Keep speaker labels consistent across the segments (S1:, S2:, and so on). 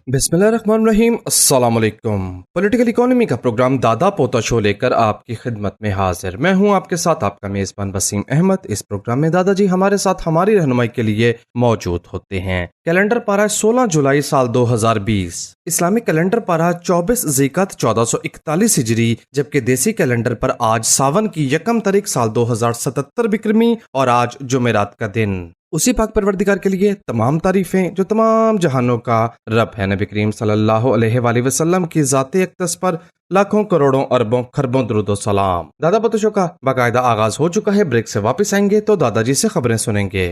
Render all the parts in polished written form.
S1: बिस्मिल्लाहिर्रहमानिर्रहीम। अस्सलाम वालेकुम। पॉलिटिकल इकोनॉमी का प्रोग्राम दादा पोता शो लेकर आपकी खिदमत में हाजिर। मैं हूं आपके साथ आपका मेज़बान वसीम अहमद। इस प्रोग्राम में दादाजी हमारे साथ हमारी रहनुमाई के लिए मौजूद होते हैं। कैलेंडर पारा 16 जुलाई साल 2020, इस्लामिक कैलेंडर पारा 24 ज़िक़त 1441 हिजरी, जबकि देसी कैलेंडर पर आज सावन की 1 तारीख साल 2077 बिक्रमी और आज जुमेरात का दिन। उसी पाक परवरदिगार के लिए तमाम तारीफें जो तमाम जहानों का रब है। नबी करीम सल्लल्लाहु अलैहि वसल्लम की ज़ाते अक़दस पर लाखों करोड़ों अरबों खरबों दुरूद सलाम। दादा पोता शो का बाकायदा आगाज हो चुका है। ब्रेक से वापस आएंगे तो दादाजी से खबरें सुनेंगे।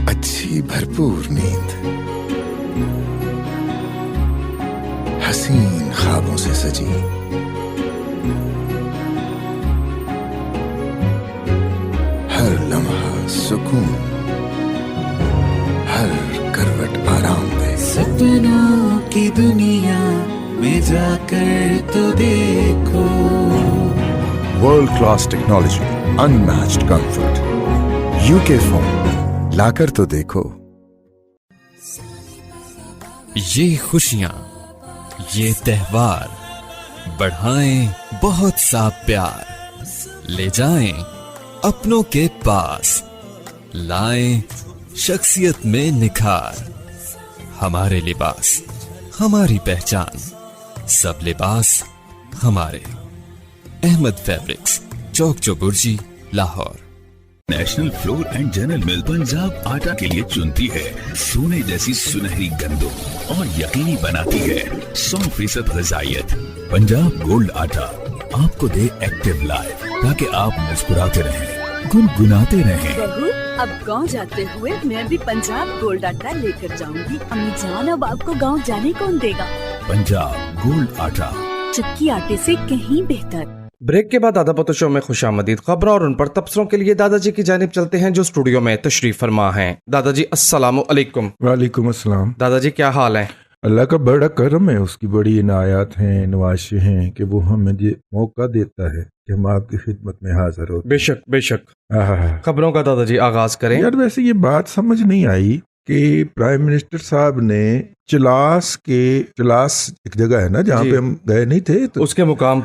S2: अच्छी भरपूर नींद, हसीन ख्वाबों से सजी, हर लम्हा सुकून, हर करवट आराम दे।
S3: सपनों की दुनिया में जाकर तो देखो,
S2: world class technology, unmatched comfort, UK phone लाकर तो देखो।
S4: ये खुशियां, ये त्योहार बढ़ाएं बहुत सा प्यार, ले जाएं अपनों के पास, लाएं शख्सियत में निखार। हमारे लिबास हमारी पहचान, सब लिबास हमारे। Ahmad fabrics, Chowk Chauburji, Lahore.
S5: National flour and general mill Punjab आटा के लिए चुनती है सोने जैसी सुनहरी गंदों और यकीनी बनाती है 100% ग़िज़ाइयत। पंजाब गोल्ड आटा आपको दे एक्टिव लाइफ, ताकि आप मुस्कुराते रहें, गुनगुनाते रहें।
S6: बहू, अब गांव जाते हुए मैं भी पंजाब गोल्ड आटा लेकर जाऊंगी। अम्मी जान, अब आपको गांव जाने कौन देगा?
S5: पंजाब गोल्ड आटा,
S6: चक्की आटे से कहीं बेहतर।
S1: ब्रेक के बाद दादा पोता शो में खुशामदीद खबरों और उन पर तबसरों के लिए दादाजी की जानिब चलते हैं जो स्टूडियो में तशरीफ फरमा हैं। दादाजी अस्सलामु अलैकुम।
S7: वालेकुम अस्सलाम।
S1: दादाजी क्या हाल है?
S7: अल्लाह का बड़ा करम है, उसकी बड़ी इनायात हैं, नवाशिश हैं कि वो हमें ये मौका देता है कि हम आपकी खिदमत में हाजिर होते।
S1: बेशक बेशक। खबरों का दादाजी आगाज करें।
S7: यार वैसे ये बात समझ नहीं आई कि प्राइम मिनिस्टर साहब ने चलास एक जगह है ना जहाँ पे हम गए नहीं थे, तो
S1: उसके मुकाम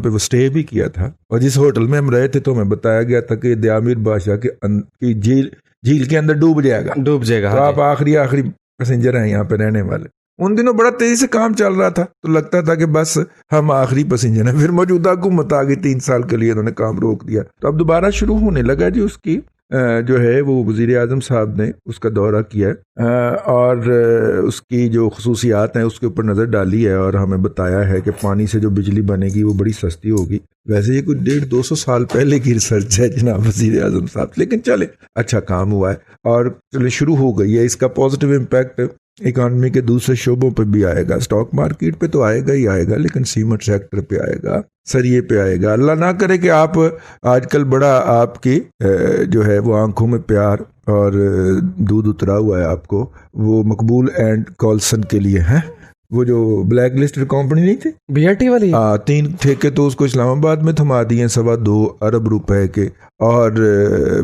S1: पे
S7: वो स्टे भी किया था, और जिस होटल में हम रहे थे तो हमें बताया गया था कि दयामिर बादशाह की झील के अंदर डूब जाएगा। तो आप आखिरी पैसेंजर हैं यहाँ पे रहने वाले। उन दिनों बड़ा तेजी से काम चल रहा था, तो लगता था कि बस हम आखिरी पैसेंजर हैं। फिर मौजूदा हुकूमत आ गई, 3 साल के लिए उन्होंने काम रोक दिया, तो अब दोबारा शुरू होने लगा जी। उसकी जो है वो वज़ीर आज़म साहब ने उसका दौरा किया और उसकी जो खसूसियात हैं उसके ऊपर नज़र डाली है, और हमें बताया है कि पानी से जो बिजली बनेगी वो बड़ी सस्ती होगी। वैसे ये कुछ 150-200 साल पहले की रिसर्च है जनाब वज़ीर आज़म साहब, लेकिन चले अच्छा काम हुआ है और चले शुरू हो गई है। इसका पॉजिटिव इम्पैक्ट इकॉनमी के दूसरे शोबों पे भी आएगा। स्टॉक मार्केट पे तो आएगा ही आएगा, लेकिन सीमेंट सेक्टर पे आएगा, सरिये पे आएगा। अल्लाह ना करे कि आप आजकल बड़ा आपकी जो है वो आंखों में प्यार और दूध उतरा हुआ है आपको, वो मकबूल एंड कॉल्सन के लिए है। वो जो ब्लैक लिस्टेड कंपनी नहीं थी
S1: बीआरटी वाली,
S7: 3 ठेके तो उसको इस्लामाबाद में थमा दिए 2.25 अरब रुपए के, और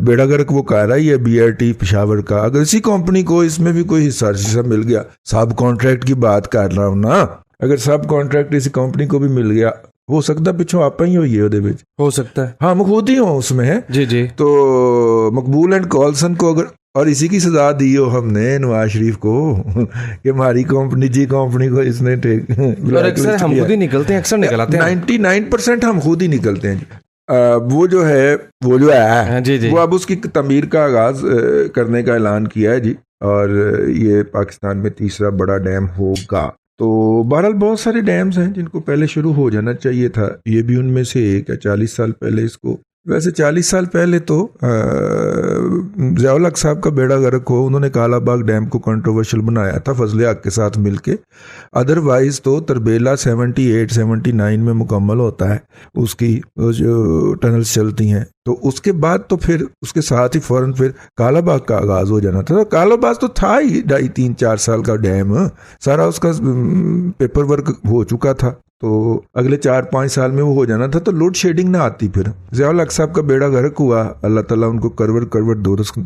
S7: बेड़ा गर्क वो कह रही है बीआरटी पेशावर का। अगर इसी कंपनी को इसमें भी कोई हिस्सा मिल गया, सब कॉन्ट्रैक्ट की बात कर रहा हूँ ना, अगर सब कॉन्ट्रैक्ट इसी कंपनी को भी मिल गया, हो सकता पिछों आप ही होइए ਉਹਦੇ ਵਿੱਚ,
S1: हो सकता है।
S7: हाँ, खुद ही हो उसमें है
S1: जी।
S7: तो मकबूल एंड कॉल्सन को अगर, और इसी की सजा दी हो हमने नवाज शरीफ को कि हमारी निजी कंपनी को इसने
S1: अक्सर हम खुद ही निकलते हैं, अक्सर निकलते हैं।
S7: 99% हम खुद ही निकलते हैं। वो जो है जी। वो अब उसकी तमीर का आगाज करने का ऐलान किया है जी, और ये पाकिस्तान में 3रा बड़ा डैम होगा। तो बहरहाल बहुत सारे डैम्स हैं जिनको पहले शुरू हो जाना चाहिए था, ये भी उनमें से एक है। 40 साल पहले इसको, वैसे 40 साल पहले तो ज़ियाउल हक साहब का बेड़ा गर्क हो, उन्होंने कालाबाग डैम को कंट्रोवर्शियल बनाया था फजल हक के साथ मिलके। अदरवाइज तो तरबेला 78-79 में मुकम्मल होता है, उसकी जो टनल्स चलती हैं। तो उसके बाद तो फिर उसके साथ ही फ़ौरन फिर कालाबाग का आगाज़ हो जाना था। तो कालाबाग तो था ही 2.5-3-4 साल का डैम, सारा उसका पेपर वर्क हो चुका था। तो अगले 4-5 साल में वो हो जाना था, तो लोड शेडिंग ना आती। फिर ज़ियाउल हक साहब का बेड़ा गर्क हुआ, अल्लाह ताला उनको करवट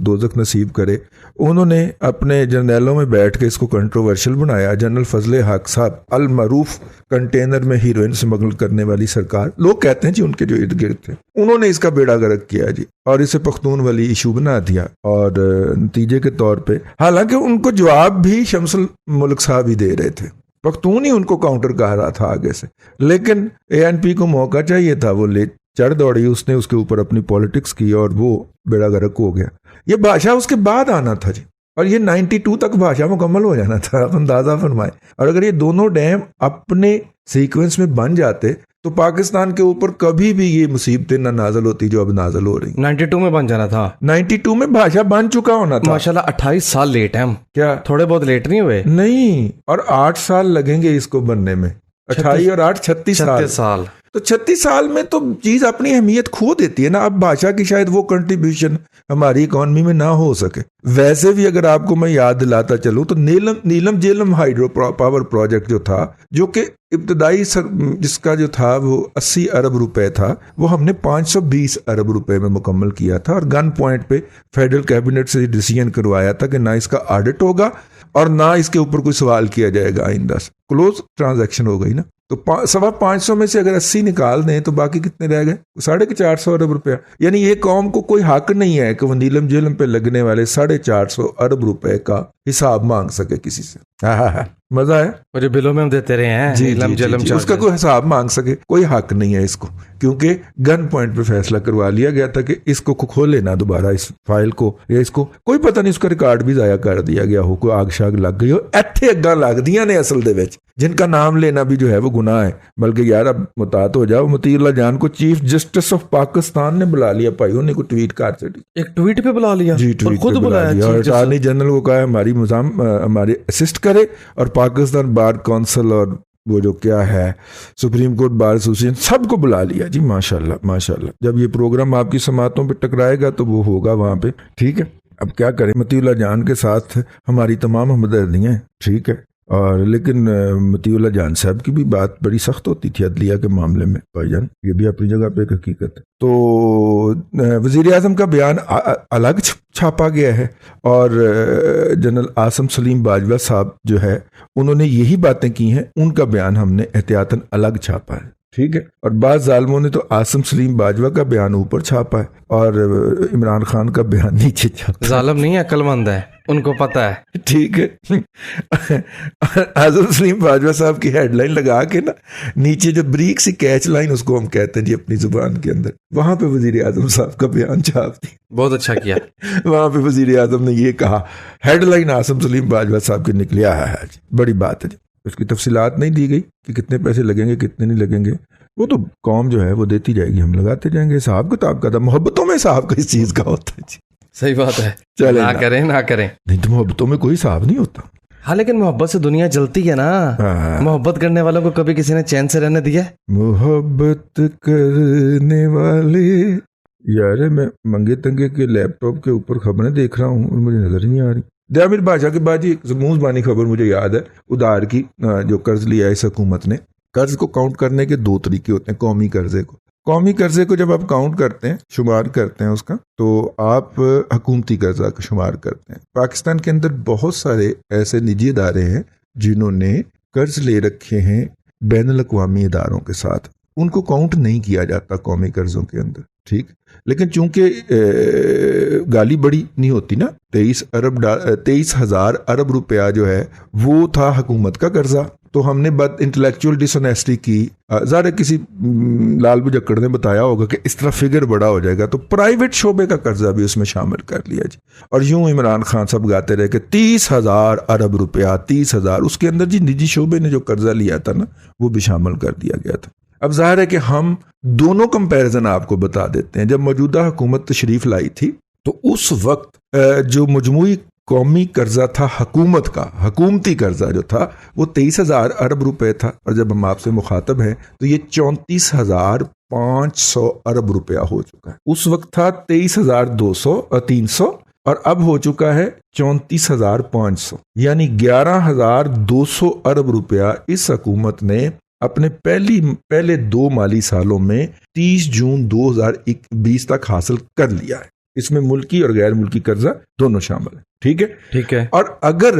S7: दोज़ख नसीब करे। उन्होंने अपने जर्नैलों में बैठ के इसको कंट्रोवर्शियल बनाया। जनरल फजले हक साहब अल मरूफ कंटेनर में हीरोइन स्मगल करने वाली सरकार, लोग कहते हैं जी उनके जो इर्द गिर्द थे, उन्होंने इसका बेड़ा गर्क किया जी और इसे पख्तून वाली इशू बना दिया। और नतीजे के तौर पे हालांकि उनको जवाब भी शमसुल मुल्क साहब ही दे रहे थे, पख्तून ही उनको काउंटर कह रहा था आगे से, लेकिन ANP को मौका चाहिए था, वो ले चढ़ दौड़ी, उसने उसके ऊपर अपनी पॉलिटिक्स की और वो बेड़ा गर्क हो गया। ये भाषा उसके बाद आना था जी, और ये 92 तक भाषा मुकम्मल हो जाना था, आप अंदाजा फरमाए। और अगर ये दोनों डैम अपने सीक्वेंस में बन जाते तो पाकिस्तान के ऊपर कभी भी ये मुसीबतें ना नाजल होती जो अब नाजल हो रही।
S1: 92 में बन जाना था,
S7: 92 में भाषा बन चुका होना था।
S1: माशाल्लाह 28 साल लेट हैं हम।
S7: क्या
S1: थोड़े बहुत लेट नहीं हुए?
S7: नहीं, और 8 साल लगेंगे इसको बनने में, 28 और 8 36 साल। तो 36 साल में तो चीज अपनी अहमियत खो देती है ना। अब भाषा की शायद वो कंट्रीब्यूशन हमारी इकॉनमी में ना हो सके। वैसे भी अगर आपको मैं याद दिलाता चलूं तो नीलम झेलम हाइड्रो पावर प्रोजेक्ट जो था, जो कि इब्तदाई जिसका जो था वो 80 अरब रुपए था, वो हमने 520 अरब रुपए में मुकम्मल किया था। और गन पॉइंट पे फेडरल कैबिनेट से डिसीजन करवाया था कि ना इसका ऑडिट होगा और ना इसके ऊपर कोई सवाल किया जाएगा आइंदा। क्लोज ट्रांजैक्शन हो गई ना। तो 525 में से अगर 80 निकाल दें तो बाकी कितने रह गए? 450 अरब रुपया। यानी ये कौम को कोई हक नहीं है कि वो नीलम झेलम पे लगने वाले 450 अरब रुपए का हिसाब मांग सके किसी से। मजा है, और जो बिलों में हम देते रहे हैं नीलम झेलम, उसका कोई हिसाब मांग सके, कोई हक नहीं है इसको, क्योंकि गन पॉइंट पे फैसला करवा लिया गया था कि इसको खोले ना दोबारा, इस फाइल को, या इसको कोई पता नहीं, उसका रिकॉर्ड भी जाया कर दिया गया हो, कोई आग शाग लग गई हो। इत्थे अग्गा लगदियां ने असल दे विच, जिनका नाम लेना भी जो है वो गुनाह है। बल्कि यार अब मुतात हो जाओ, मतीउल्लाह जान को चीफ जस्टिस ऑफ पाकिस्तान ने बुला लिया भाई, उन्हें को ट्वीट कर चढ़ी,
S1: एक ट्वीट पे बुला लिया
S7: जी, ट्वीट खुद बुलाया और अटॉर्नी जनरल को कहा हमारी असिस्ट करे, और पाकिस्तान बार काउंसिल और वो जो क्या है सुप्रीम कोर्ट बार एसोसिएशन सबको बुला लिया जी। माशाल्लाह माशाल्लाह। जब ये प्रोग्राम आपकी समातों पे टकराएगा तो वो होगा वहां पे, ठीक है। अब क्या करें, मतीउल्लाह जान के साथ हमारी तमाम हमदर्दियां हैं, ठीक है। और लेकिन मतीउल्लाह जान साहब की भी बात बड़ी सख्त होती थी अदलिया के मामले में भाईजान, ये भी अपनी जगह पे एक हकीकत है। तो वज़ीर आज़म का बयान अलग छापा गया है, और जनरल आसिम सलीम बाजवा साहब जो है उन्होंने यही बातें की हैं, उनका बयान हमने एहतियातन अलग छापा है, ठीक है। और बाद जालमों ने तो आसिम सलीम बाजवा का बयान ऊपर छापा है और इमरान खान का बयान नीचे छापा।
S1: जालिम नहीं है, अक्लमंद है, उनको पता है,
S7: ठीक है। आसिम सलीम बाजवा साहब की हेडलाइन लगा के ना नीचे जो ब्रीक सी कैच लाइन, उसको हम कहते हैं जी अपनी जुबान के अंदर, वहां पे वजीर आजम साहब का बयान छाप दी।
S1: बहुत अच्छा किया।
S7: वहां पे वजीर आजम ने ये कहा, हेडलाइन आसिम सलीम बाजवा साहब की निकली है जी, बड़ी बात है जी। उसकी तफसीलात नहीं दी गई कि कितने पैसे लगेंगे कितने नहीं लगेंगे, वो तो कौम जो है वो देती जाएगी, हम लगाते जाएंगे। हिसाब किताब का था, मोहब्बतों में हिसाब किस चीज का होता है जी।
S1: सही बात है,
S7: चले
S1: ना करें ना करें,
S7: नहीं तो मोहब्बतों में कोई हिसाब नहीं होता।
S1: हाँ, लेकिन मोहब्बत से दुनिया जलती है ना। मोहब्बत करने वालों को कभी किसी ने चैन से रहने दिया? मोहब्बत करने वाले, यार मैं मंगे तंगे के लैपटॉप के ऊपर खबरें देख रहा हूँ और मुझे नजर नहीं आ रही। दयामिर बादशाह के बाद एक मुंहज़बानी खबर मुझे याद है, उधार की, जो कर्ज लिया इस हुकूमत ने। कर्ज को काउंट करने के 2 तरीके होते हैं। कौमी कर्जे को जब आप काउंट करते हैं, शुमार करते हैं उसका, तो आप हुकूमती कर्जा का शुमार करते हैं। पाकिस्तान के अंदर बहुत सारे ऐसे निजी इदारे हैं जिन्होंने कर्ज ले रखे हैं बैनुल अक़वामी इदारों के साथ, उनको काउंट नहीं किया जाता कौमी कर्जों के अंदर, ठीक। लेकिन चूंकि गाली बड़ी नहीं होती ना, 23,000 अरब रुपया जो है वो था हुकूमत का कर्जा, तो हमने बद इंटेलेक्चुअल डिसऑनेस्टी की, ज़ाहिर किसी लाल बुजक्कड़ ने बताया होगा कि इस तरह फिगर बड़ा हो जाएगा, तो प्राइवेट शोबे का कर्जा भी उसमें शामिल कर लिया जी। और यूं इमरान खान साहब गाते रहे कि 30,000 अरब रुपया, 30,000, उसके अंदर जी निजी शोबे ने जो कर्जा लिया था ना वो भी शामिल कर दिया गया था। अब जाहिर है कि हम दोनों कंपैरिजन आपको बता देते हैं। जब मौजूदा हुकूमत तशरीफ लाई थी तो उस वक्त जो मजमूई कौमी कर्जा था हुकूमत का, हुकूमती कर्जा जो था वो 23,000 अरब रुपए था, और जब हम आपसे मुखातब हैं तो ये 34,500 अरब रुपया हो चुका है। उस वक्त था 23,300 और अब हो चुका है 34,500, यानी 11,200 अरब रुपया इस हुकूमत ने
S7: अपने पहले 2 माली सालों में 30 जून 2020 तक हासिल कर लिया है। इसमें मुल्की और गैर मुल्की कर्जा दोनों शामिल है। ठीक है। और अगर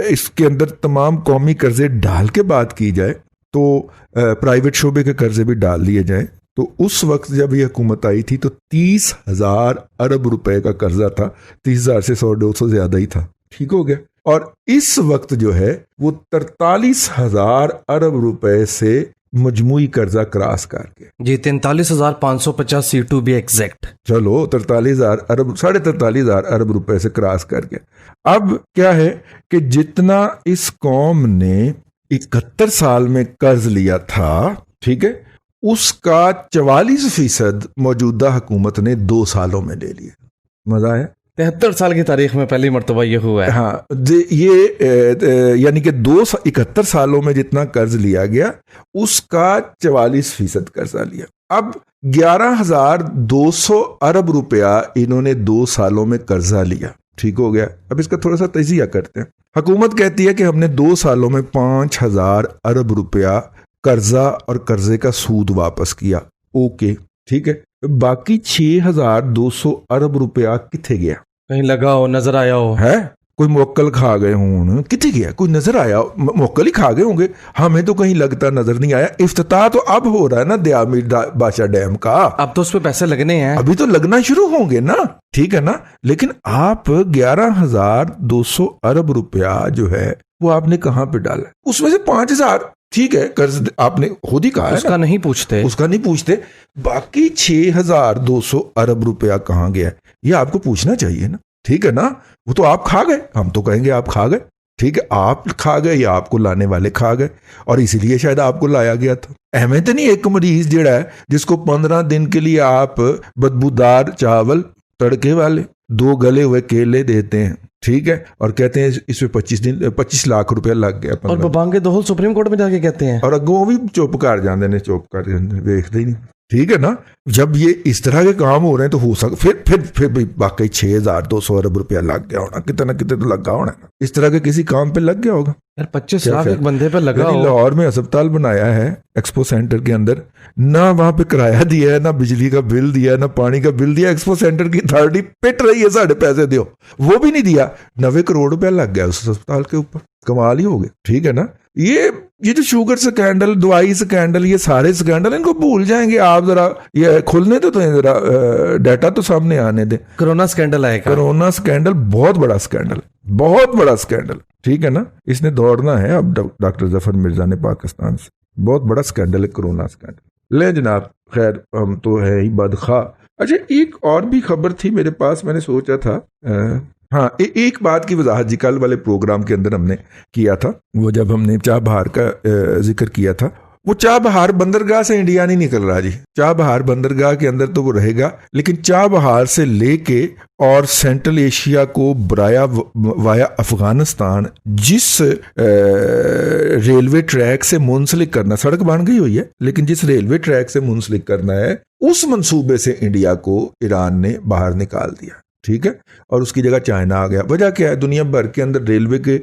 S7: इसके अंदर तमाम कौमी कर्जे डाल के बात की जाए तो प्राइवेट शोबे के कर्जे भी डाल लिए जाए तो उस वक्त जब ये हुकूमत आई थी तो 30,000 अरब रुपए का कर्जा था। 30,000 से 100-200 ज्यादा ही था। ठीक हो गया। और इस वक्त जो है वो 43,000 अरब रुपए से मजमूई कर्जा क्रॉस करके
S1: जी 43,550 टू बी एग्जैक्ट।
S7: चलो 43,000 अरब 43,500 अरब रुपए से क्रॉस करके अब क्या है कि जितना इस कौम ने 71 साल में कर्ज लिया था, ठीक है, उसका 44% मौजूदा हुकूमत ने 2 सालों में ले लिया। मजा आया।
S1: 73 साल की तारीख में पहली मरतबा ये हुआ है।
S7: हाँ, ये यानी कि 71 सालों में जितना कर्ज लिया गया उसका 44% कर्जा लिया। अब 11,200 अरब रुपया इन्होंने 2 सालों में कर्जा लिया। ठीक हो गया। अब इसका थोड़ा सा तजिया करते हैं। हुकूमत कहती है कि हमने 2 सालों में 5,000 अरब रुपया कर्जा और कर्जे का सूद वापस किया। ओके, ठीक है। बाकी 6,200 अरब रुपया किथे गया?
S1: कहीं लगा हो, नजर आया हो?
S7: है कोई मोक्कल खा गए हों? किथे गया? कोई नजर आया? मोक्कल ही खा गए होंगे। हमें तो कहीं लगता नजर नहीं आया। इफ्तिताह तो अब हो रहा है ना दयामीर बादशाह डैम का।
S1: अब तो उस पे पैसे लगने हैं।
S7: अभी तो लगना शुरू होंगे ना, ठीक है ना। लेकिन आप 11,200 अरब रुपया जो है वो आपने कहां पे डाला? उसमें से 5,000 ठीक है कर्ज आपने खुद ही कहा है,
S1: उसका नहीं पूछते। बाकी 6,200 अरब रुपया कहां गया ये आपको पूछना चाहिए ना, ठीक है ना। वो तो आप खा गए, हम तो कहेंगे आप खा गए, ठीक है। आप खा गए या आपको लाने वाले खा गए और इसीलिए शायद आपको लाया गया था। अहमियत नहीं एक मरीज जेड़ा है जिसको 15 दिन के लिए आप बदबूदार चावल, तड़के वाले 2 गले हुए केले देते हैं, ठीक है, और कहते हैं इसमें 25 लाख रुपया लग गया। और बबांगे दोहल सुप्रीम कोर्ट में जाके कहते हैं,
S7: और अगों भी चुप कर जाते हैं, देखते ही नहीं, ठीक है ना। जब ये इस तरह के काम हो रहे हैं तो हो सकता फिर भी वाकई 6,200 अरब रुपया लग गया होना, कितना कितने तो लगा होना। इस तरह के किसी काम पे लग गया होगा
S1: यार। 25 लाख एक बंदे पे लगा हो।
S7: लाहौर में अस्पताल बनाया है एक्सपो सेंटर के अंदर, ना वहां पे किराया दिया है, ना बिजली का बिल दिया है, ना पानी का बिल दिया। एक्सपो सेंटर की अथॉरिटी पिट रही है साढ़े पैसे दो, वो भी नहीं दिया। 90 करोड़ रुपया लग गया उस अस्पताल के ऊपर। कमाल ही हो गया, ठीक है ना। ये जो शुगर स्कैंडल, दवाई स्कैंडल, ये सारे स्कैंडल इनको भूल जाएंगे आप। जरा ये खुलने तो जरा डाटा तो सामने आने दे।
S1: कोरोना स्कैंडल आएगा।
S7: कोरोना स्कैंडल बहुत बड़ा स्कैंडल, ठीक है ना। इसने दौड़ना है अब डॉक्टर जफर मिर्जा ने पाकिस्तान से। बहुत बड़ा स्कैंडल है कोरोना स्कैंडल। ले जनाब, खैर हम तो है ही बदखा। अच्छा, एक और भी खबर थी मेरे पास, मैंने सोचा था हाँ एक बात की वजाहत जी कल वाले प्रोग्राम के अंदर हमने किया था। वो जब हमने चाह बहार का जिक्र किया था, वो चाह बहार बंदरगाह से इंडिया नहीं निकल रहा जी। चाह बहार बंदरगाह के अंदर तो वो रहेगा, लेकिन चाह बहार से लेके और सेंट्रल एशिया को वाया अफगानिस्तान जिस रेलवे ट्रैक से मुंसलिक करना, सड़क बन गई हुई है, लेकिन जिस रेलवे ट्रैक से मुंसलिक करना है उस मंसूबे से इंडिया को ईरान ने बाहर निकाल दिया, ठीक है। और उसकी जगह चाइना आ गया। वजह क्या है? दुनिया भर के अंदर रेलवे के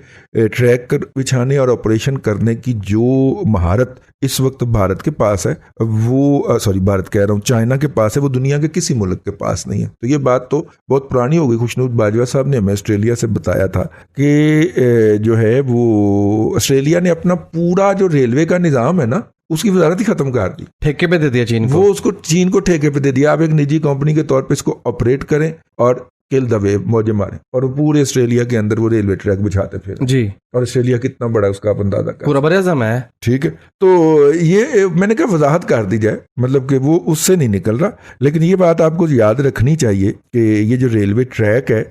S7: ट्रैक बिछाने और ऑपरेशन करने की जो महारत इस वक्त भारत के पास है, वो भारत कह रहा हूँ, चाइना के पास है, वो दुनिया के किसी मुल्क के पास नहीं है। तो ये बात तो बहुत पुरानी हो गई। खुशनूर बाजवा साहब ने हमें ऑस्ट्रेलिया से बताया था कि जो है वो ऑस्ट्रेलिया ने अपना पूरा जो रेलवे का निज़ाम है ना, उसकी वजारत ही खत्म कर दी,
S1: ठेके पे दे दिया चीन को।
S7: वो उसको चीन को ठेके पे दे दिया। आप एक निजी कंपनी के तौर पे इसको ऑपरेट करें और किल द वेव, मौजे मारें, और पूरे ऑस्ट्रेलिया के अंदर वो रेलवे ट्रैक बिछाते फिर जी। और ऑस्ट्रेलिया कितना बड़ा है उसका आप अंदाजा कर,
S1: पूरा बराज़म है,
S7: ठीक है। तो ये मैंने कहा वजाहत कर दी जाए, मतलब कि वो उससे नहीं निकल रहा। लेकिन ये बात आपको याद रखनी चाहिए कि ये जो रेलवे ट्रैक है,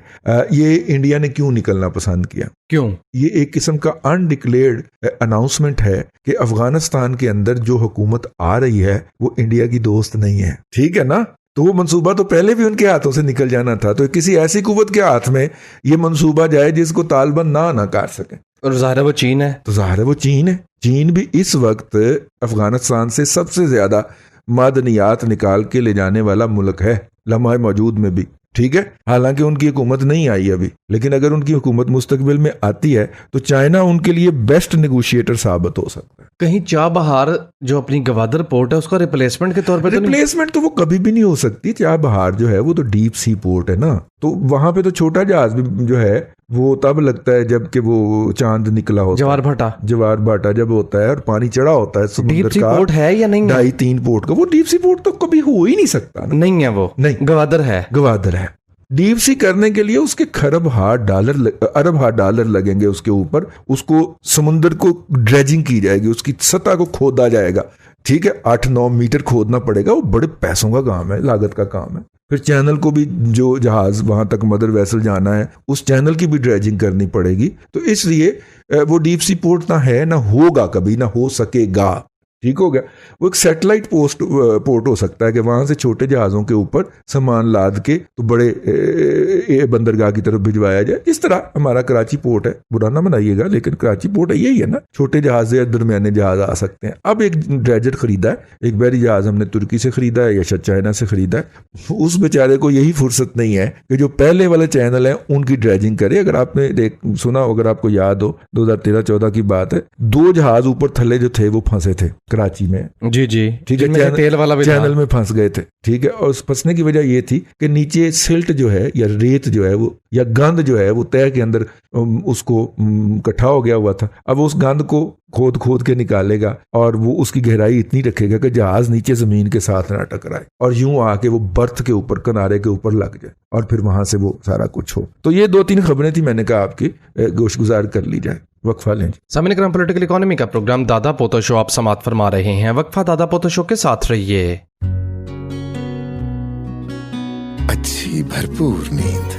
S7: ये इंडिया ने क्यों निकलना पसंद किया?
S1: क्यों? ये
S7: एक किस्म का अनडिक्लेयर्ड अनाउंसमेंट है कि अफगानिस्तान के अंदर जो हुकूमत आ रही है वो इंडिया की दोस्त नहीं है, ठीक है ना। तो वो मंसूबा तो पहले भी उनके हाथों से निकल जाना था। तो किसी ऐसी कुव्वत के हाथ में ये मंसूबा जाए जिसको तालिबान ना कर सके, और ज़ाहिर है वो चीन है। तो ज़ाहिर है वो चीन है। चीन भी इस वक्त अफगानिस्तान से सबसे ज्यादा मादनियात निकाल के ले जाने वाला मुल्क है, लम्हा मौजूद में भी। ठीक है, हालांकि उनकी हुकूमत नहीं आई अभी, लेकिन अगर उनकी हुकूमत मुस्तकबिल में आती है तो चाइना उनके लिए बेस्ट नेगोशिएटर साबित हो सकता है।
S1: कहीं चाबहार जो अपनी गवादर पोर्ट है उसका रिप्लेसमेंट के तौर पे तो
S7: रिप्लेसमेंट तो वो कभी भी नहीं हो सकती। चाबहार जो है वो तो डीप सी पोर्ट है ना, तो वहां पे तो छोटा जहाज भी जो है वो तब लगता है जबकि वो चांद निकला होता है, जवार भाटा जब होता है और पानी चढ़ा होता है समुद्र
S1: का। पोर्ट है या नहीं?
S7: 2.5-3 पोर्ट का वो डीप सी पोर्ट तो कभी हो ही नहीं सकता ना।
S1: नहीं है, वो नहीं, गवादर है।
S7: डीप सी करने के लिए उसके अरब हाथ डॉलर लगेंगे उसके ऊपर, उसको समुद्र को ड्रेजिंग की जाएगी, उसकी सतह को खोदा जाएगा, ठीक है, 8-9 मीटर खोदना पड़ेगा। वो बड़े पैसों का काम है, लागत का काम है। फिर चैनल को भी, जो जहाज वहां तक मदर वेसल जाना है उस चैनल की भी ड्रेजिंग करनी पड़ेगी। तो इसलिए वो डीप सी पोर्ट ना है, ना होगा, कभी ना हो सकेगा। ठीक हो गया। वो एक सैटेलाइट पोर्ट हो सकता है कि वहां से छोटे जहाज़ों के ऊपर सामान लाद के तो बड़े बंदरगाह की तरफ भिजवाया जाए, जिस तरह हमारा कराची पोर्ट है। बुरा ना बनाइएगा, लेकिन कराची पोर्ट यही है ना, छोटे जहाज या दरमियाने जहाज आ सकते हैं। अब एक ड्रेजर खरीदा है, एक बहरी जहाज हमने तुर्की से खरीदा है या शायद चाइना से खरीदा है। उस बेचारे को यही फुर्सत नहीं है कि जो पहले वाले चैनल है उनकी ड्रेजिंग करे। अगर आपने सुना हो, अगर आपको याद हो, 2013-14 की बात है, 2 जहाज ऊपर थले जो थे वो फंसे थे कराची में। जी, ठीक है, तेल वाला भी चैनल में फंस गए थे, ठीक है। और उस फंसने की वजह ये थी कि नीचे सिल्ट जो है या रेत जो है वो या गंद जो है वो तय के अंदर उसको इकट्ठा हो गया हुआ था। अब उस गंद को खोद के निकालेगा और वो उसकी गहराई इतनी रखेगा कि जहाज नीचे जमीन के साथ ना टकराए और यूं आके वो बर्थ के ऊपर, किनारे के ऊपर लग जाए और फिर वहां से वो सारा कुछ हो। तो ये 2-3 खबरें थी, मैंने कहा आपकी गोशगुजार कर ली जाए। वक्फा लें।
S1: सामने क्रम पॉलिटिकल इकोनॉमी का प्रोग्राम दादा पोतो शो आप समाप्त फरमा रहे हैं। वक्फा दादा पोतो शो के साथ रहिए।
S2: अच्छी भरपूर नींद,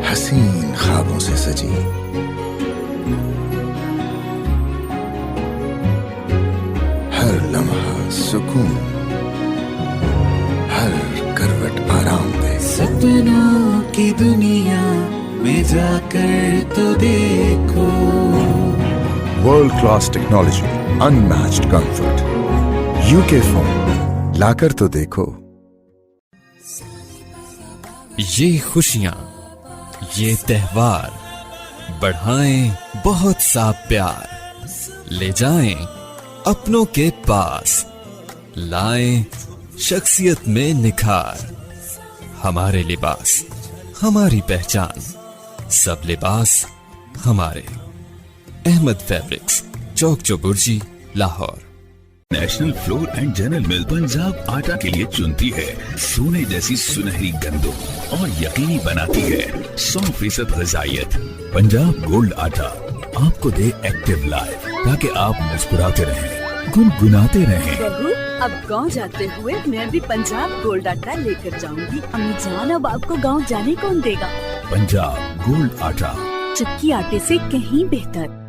S2: हसीन ख्वाबों से सजी, हर लम्हा सुकून, हर करवट आराम दे।
S3: सपनों की दुनिया में जाकर तो देखो,
S2: world class technology, unmatched comfort, UK phone लाकर तो देखो।
S4: ये खुशियां, ये त्योहार बढ़ाएं बहुत सा प्यार, ले जाएं अपनों के पास, लाएं शख्सियत में निखार। हमारे लिबास, हमारी पहचान, सब लिबास हमारे। Ahmad fabrics, Chowk Chauburji, Lahore.
S5: National flour and general mill Punjab आटा के लिए चुनती है सोने जैसी सुनहरी गंदों और यकीनी बनाती है 100% ग़िज़ाइयत। पंजाब गोल्ड आटा आपको दे एक्टिव लाइफ, ताकि आप मुस्कुराते रहें, गुनगुनाते रहें।
S6: बहू, अब गांव जाते हुए मैं भी पंजाब गोल्ड आटा लेकर जाऊंगी। अम्मी जान, अब आपको गांव जाने कौन देगा?
S5: पंजाब गोल्ड आटा,
S6: चक्की आटे से कहीं बेहतर।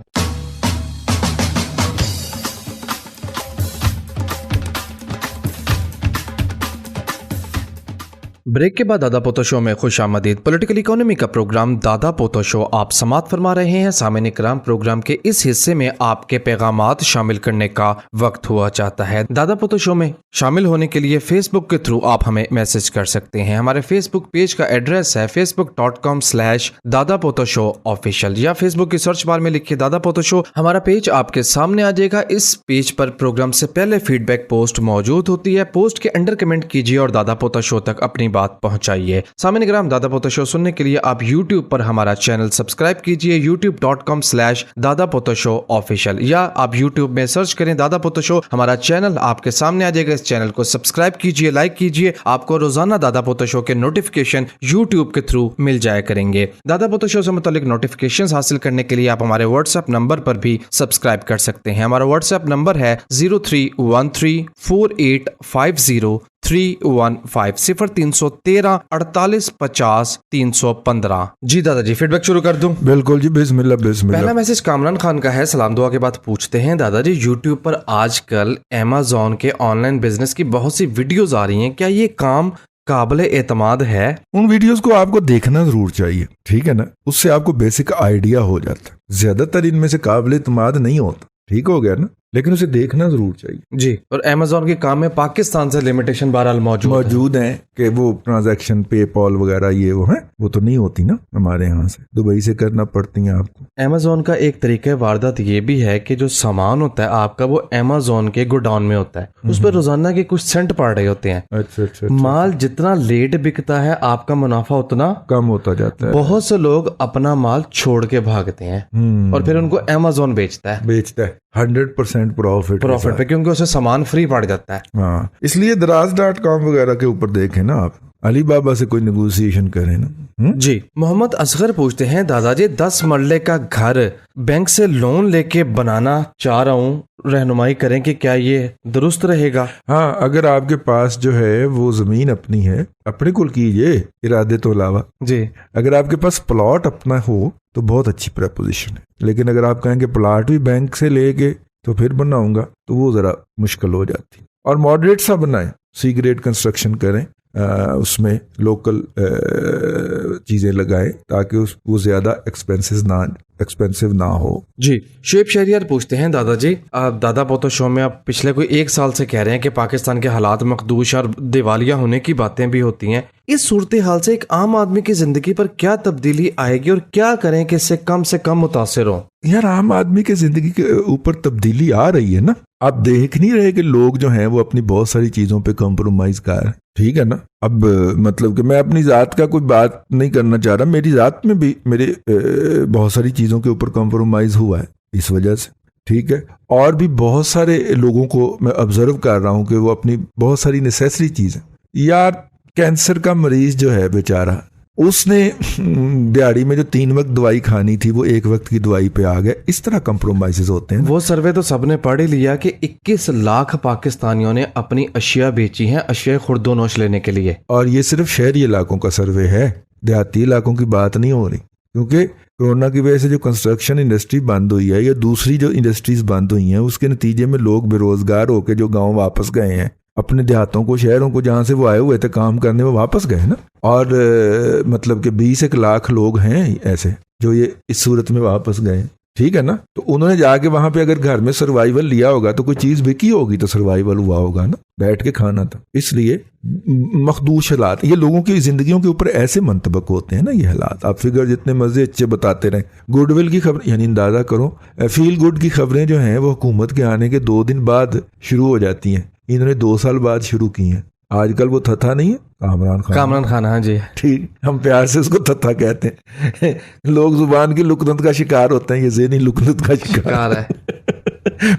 S1: ब्रेक के बाद दादा पोतो शो में खुश आमदीद। पॉलिटिकल इकोनॉमी का प्रोग्राम दादा पोतो शो आप समाप्त फरमा रहे हैं। सामने कराम, प्रोग्राम के इस हिस्से में आपके पैगामात शामिल करने का वक्त हुआ चाहता है। दादा पोतो शो में शामिल होने के लिए फेसबुक के थ्रू आप हमें मैसेज कर सकते हैं। हमारे फेसबुक पेज का एड्रेस है facebook.com/दादा पोतो शो ऑफिशियल, या फेसबुक की सर्च बार में लिखिए दादा पोतो शो। हमारा पेज आपके सामने आ जाएगा। इस पेज पर प्रोग्राम से पहले फीडबैक पोस्ट मौजूद होती है। पोस्ट के अंडर कमेंट कीजिए और दादा पोतो शो तक अपनी बात पहुंचाइए। सामने ग्राम, दादा पोतो शो सुनने के लिए आप YouTube पर हमारा चैनल सब्सक्राइब कीजिए, youtube.com/दादा पोतो शो ऑफिशियल, या आप YouTube में सर्च करें दादा पोतो शो। हमारा चैनल आपके सामने आ जाएगा। इस चैनल को सब्सक्राइब कीजिए, लाइक कीजिए। आपको रोजाना दादा पोतो शो के नोटिफिकेशन YouTube के थ्रू मिल जाया करेंगे। दादा पोतो शो से मुतालिक नोटिफिकेशन हासिल करने के लिए आप हमारे व्हाट्सएप नंबर पर भी सब्सक्राइब कर सकते हैं। हमारा व्हाट्सएप नंबर है 03134850 315 0313 48 50 315। जी दादाजी, फीडबैक शुरू कर दूं?
S7: बिल्कुल जी, बिस्मिल्लाह बिस्मिल्लाह।
S1: पहला मैसेज कामरान खान का है। सलाम दुआ के बाद पूछते हैं, दादाजी यूट्यूब पर आजकल अमेज़न के ऑनलाइन बिजनेस की बहुत सी वीडियोस आ रही हैं, क्या ये काम काबिले एतमाद है?
S7: उन वीडियोस को आपको देखना जरूर चाहिए, ठीक है ना, उससे आपको बेसिक आइडिया हो जाता है। ज्यादातर इनमें से काबिले एतमाद नहीं होता, ठीक हो गया ना। लेकिन उसे देखना जरूर चाहिए
S1: जी। और अमेजोन के काम में पाकिस्तान से लिमिटेशन बहरहाल
S7: मौजूद हैं कि वो ट्रांजैक्शन पेपॉल वगैरह ये वो है, वो तो नहीं होती ना हमारे यहाँ से, दुबई से करना पड़ती है आपको।
S1: अमेजोन का एक तरीका वारदात ये भी है कि जो सामान होता है आपका वो अमेजोन के गोडाउन में होता है, उस पर रोजाना के कुछ सेंट पड़ रहे होते हैं।
S7: अच्छा।
S1: माल जितना लेट बिकता है आपका मुनाफा उतना
S7: कम होता जाता है।
S1: बहुत से लोग अपना माल छोड़ के भागते हैं और फिर उनको अमेजोन बेचता है
S7: 100% प्रॉफिट
S1: पे, क्योंकि उसे सामान फ्री पड़ जाता है।
S7: हाँ, इसलिए दराज.com वगैरह के ऊपर देखें ना आप, अली बाबा से कोई नेगोशिएशन करें ना।
S1: जी। मोहम्मद असगर पूछते हैं, दादाजी 10 मरले का घर बैंक से लोन लेके बनाना चाह रहा हूँ, रहनुमाई करें कि क्या ये दुरुस्त रहेगा?
S7: हाँ, अगर आपके पास जो है वो जमीन अपनी है, अपने कुल कीजिए इरादे तो अलावा
S1: जी।
S7: अगर आपके पास प्लॉट अपना हो तो बहुत अच्छी प्रपोजिशन है, लेकिन अगर आप कहेंगे प्लॉट भी बैंक से लेके तो फिर बनाऊंगा तो वो जरा मुश्किल हो जाती। और मॉडरेट सा बनाएं, सी ग्रेड कंस्ट्रक्शन करें, उसमें लोकल चीजें लगाएं ताकि वो ज्यादा एक्सपेंसिव ना हो।
S1: जी। शेब शहरियार पूछते हैं, दादाजी आप दादा पोतो शो में आप पिछले कोई 1 साल से कह रहे हैं कि पाकिस्तान के हालात मखदूश और दिवालिया होने की बातें भी होती हैं, इस सूरत हाल से एक आम आदमी की जिंदगी पर क्या तब्दीली आएगी और क्या करें कि इससे कम मुतासिर हो?
S7: यार, आम आदमी की जिंदगी के ऊपर तब्दीली आ रही है ना, आप देख नहीं रहे कि लोग जो हैं वो अपनी बहुत सारी चीजों पे कॉम्प्रोमाइज कर रहे हैं, ठीक है ना। अब मतलब कि मैं अपनी जात का कोई बात नहीं करना चाह रहा, मेरी जात में भी मेरे बहुत सारी चीजों के ऊपर कॉम्प्रोमाइज हुआ है इस वजह से, ठीक है। और भी बहुत सारे लोगों को मैं ऑब्जर्व कर रहा हूं कि वो अपनी बहुत सारी नेसेसरी चीजें, यार कैंसर का मरीज जो है बेचारा, उसने दिहाड़ी में जो 3 वक्त दवाई खानी थी वो 1 वक्त की दवाई पे आ गया। इस तरह कंप्रोमाइजेस होते हैं।
S1: वो सर्वे तो सबने पढ़ ही लिया कि 21 लाख पाकिस्तानियों ने अपनी अशिया बेची हैं अशिया खुर्दोनोश लेने के लिए।
S7: और ये सिर्फ शहरी इलाकों का सर्वे है, देहाती इलाकों की बात नहीं हो रही, क्योंकि कोरोना की वजह से जो कंस्ट्रक्शन इंडस्ट्री बंद हुई है या दूसरी जो इंडस्ट्रीज बंद हुई हैं, उसके नतीजे में लोग बेरोजगार होकर जो गाँव वापस गए हैं, अपने देहातों को, शहरों को जहां से वो आए हुए थे काम करने, वो वापस गए ना। और मतलब कि 20 लाख लोग हैं ऐसे जो ये इस सूरत में वापस गए, ठीक है ना। तो उन्होंने जाके वहां पे अगर घर में सर्वाइवल लिया होगा तो कोई चीज बिकी होगी तो सर्वाइवल हुआ होगा ना, बैठ के खाना था। इसलिए मखदूश हालात, ये लोगों की जिंदगियों के ऊपर ऐसे मंतबक होते हैं ना ये हालात। आप फिगर जितने मजे अच्छे बताते रहे, गुडविल की खबर, यानी अंदाजा करो फील गुड की खबरें जो हैं वो हुकूमत के आने के 2 दिन बाद शुरू हो जाती हैं, इन्होंने 2 साल बाद शुरू की हैं। आजकल वो थथा नहीं है, कामरान खान, हाँ जी, ठीक, हम प्यार से उसको थथा कहते हैं। लोग जुबान की लुकनत का शिकार होते हैं, ये ज़हनी लुकनत का शिकार है।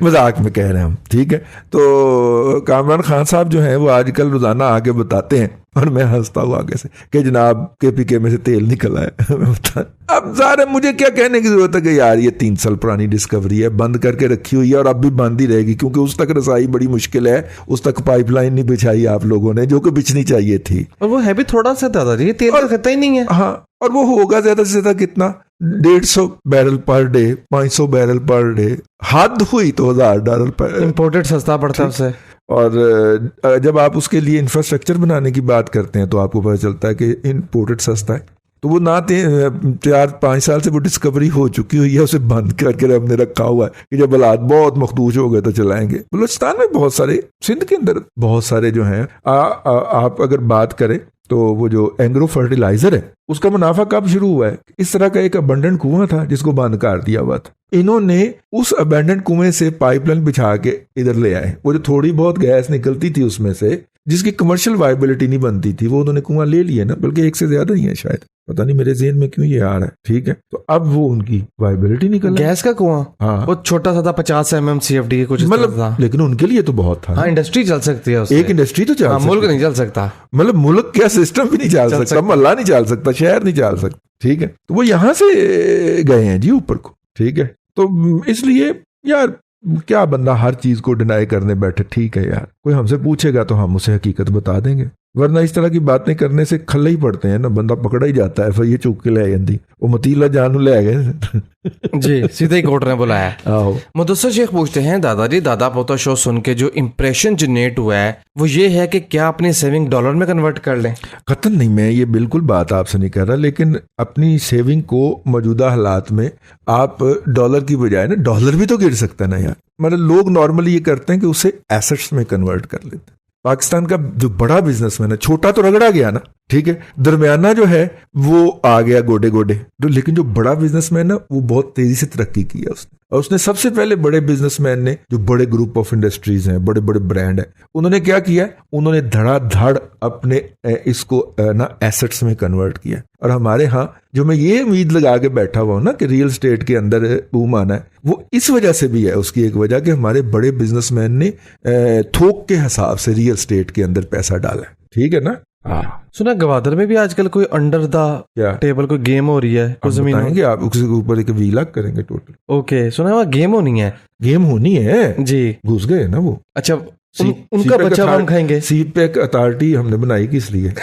S7: मजाक में कह रहे हैं हम, ठीक है। तो कामरान खान साहब जो हैं वो आजकल रोजाना आके बताते हैं और मैं हंसता हूँ आगे से कि जनाब KPK में से तेल निकल आया। अब ज़ाहिर मुझे क्या कहने की जरूरत है कि यार ये 3 साल पुरानी डिस्कवरी है, बंद करके रखी हुई है और अब भी बंद ही रहेगी, क्योंकि उस तक रसाई बड़ी मुश्किल है, उस तक पाइपलाइन नहीं बिछाई आप लोगों ने जो कि बिछनी चाहिए थी।
S1: और वो है भी थोड़ा सा दादाजी, तेल का खतरा ही नहीं है।
S7: हाँ, और वो होगा ज्यादा से ज्यादा कितना, 150 barrel per day, 500 barrel per day, हद हुई तो $1000 पर।
S1: इंपोर्टेड सस्ता पड़ता है उससे।
S7: और जब आप उसके लिए इंफ्रास्ट्रक्चर बनाने की बात करते हैं तो आपको पता चलता है कि इंपोर्टेड सस्ता है। तो वो ना 4-5 साल से वो डिस्कवरी हो चुकी हुई है, उसे बंद करके हमने रखा हुआ है कि जब हालात बहुत मखदूश हो गए तो चलाएंगे। बलूचिस्तान में बहुत सारे, सिंध के अंदर बहुत सारे जो हैं, आप अगर बात करें तो वो जो एंग्रो फर्टिलाइजर है उसका मुनाफा कब शुरू हुआ है? इस तरह का एक अबंडेंट कुआं था जिसको बंद कर दिया हुआ था, इन्होंने उस अबंडेंट कुएं से पाइपलाइन बिछा के इधर ले आए। वो जो थोड़ी बहुत गैस निकलती थी उसमें से, जिसकी कमर्शियल वायबिलिटी नहीं बनती थी, वो उन्होंने कुआं ले लिया ना, बल्कि एक से ज्यादा ही है शायद, पता नहीं मेरे ज़हन में क्यों ये आ रहा है, ठीक है। तो अब वो उनकी वायबिलिटी निकल,
S1: गैस का कुआं,
S7: हाँ,
S1: वो छोटा सा था 50 mm CFD के कुछ,
S7: मतलब, लेकिन उनके लिए तो बहुत था।
S1: हाँ, इंडस्ट्री चल सकती है उससे।
S7: एक इंडस्ट्री तो चल,
S1: मुल्क नहीं चल सकता,
S7: मतलब मुल्क क्या सिस्टम भी नहीं चल सकता, मोहल्ला नहीं चल सकता, शहर नहीं चल सकता, ठीक है। तो वो यहां से गए हैं जी ऊपर को, ठीक है। तो इसलिए यार क्या बंदा हर चीज को डिनाई करने बैठे, ठीक है यार, कोई हमसे पूछेगा तो हम उसे हकीकत बता देंगे, वरना इस तरह की बातें करने से खल्ले ही पड़ते हैं ना, बंदा पकड़ा ही जाता है, फिर ये चुक के ले जाती, वो मतीला जानू ले गए
S1: जी, सीधे ही कोर्ट ने बुलाया।
S7: आओ।
S1: मुदस्सिर शेख पूछते हैं, दादाजी दादा पोता शो सुन के जो इम्प्रेशन जनरेट हुआ है वो ये है कि क्या अपनी सेविंग डॉलर में कन्वर्ट कर लें?
S7: कतन नहीं, मैं ये बिल्कुल बात आपसे नहीं कर रहा, लेकिन अपनी सेविंग को मौजूदा हालात में आप डॉलर की बजाय ना, डॉलर भी तो गिर सकता है ना यार, मतलब लोग नॉर्मली ये करते हैं कि उसे एसेट्स में कन्वर्ट कर लेते हैं। पाकिस्तान का जो बड़ा बिजनेसमैन है, छोटा तो रगड़ा गया ना, ठीक है, दरमियाना जो है वो आ गया गोडे गोडे, तो लेकिन जो बड़ा बिजनेसमैन है वो बहुत तेजी से तरक्की की है उसने। और उसने सबसे पहले बड़े बिजनेसमैन ने, जो बड़े ग्रुप ऑफ इंडस्ट्रीज हैं, बड़े बड़े ब्रांड है, उन्होंने क्या किया, उन्होंने धड़ाधड़ अपने इसको ना एसेट्स में कन्वर्ट किया। और हमारे यहाँ जो मैं ये उम्मीद लगा के बैठा हुआ हूं ना कि रियल स्टेट के अंदर बूम आना है, वो इस वजह से भी है। उसकी एक वजह कि हमारे बड़े बिजनेसमैन ने थोक के हिसाब से रियल स्टेट के अंदर पैसा डाला है, ठीक है ना।
S1: सुना गवादर में भी आजकल कोई अंडर द टेबल कोई गेम हो रही है, कुछ जमीन
S7: बताएंगे आप उसके ऊपर एक वीलॉग करेंगे टोटल।
S1: ओके, सुना वहाँ गेम होनी है,
S7: गेम होनी है जी, घुस गए ना वो।
S1: अच्छा, उनका बच्चा हम खाएंगे।
S7: सीपैक अथॉरिटी हमने बनाई किस लिए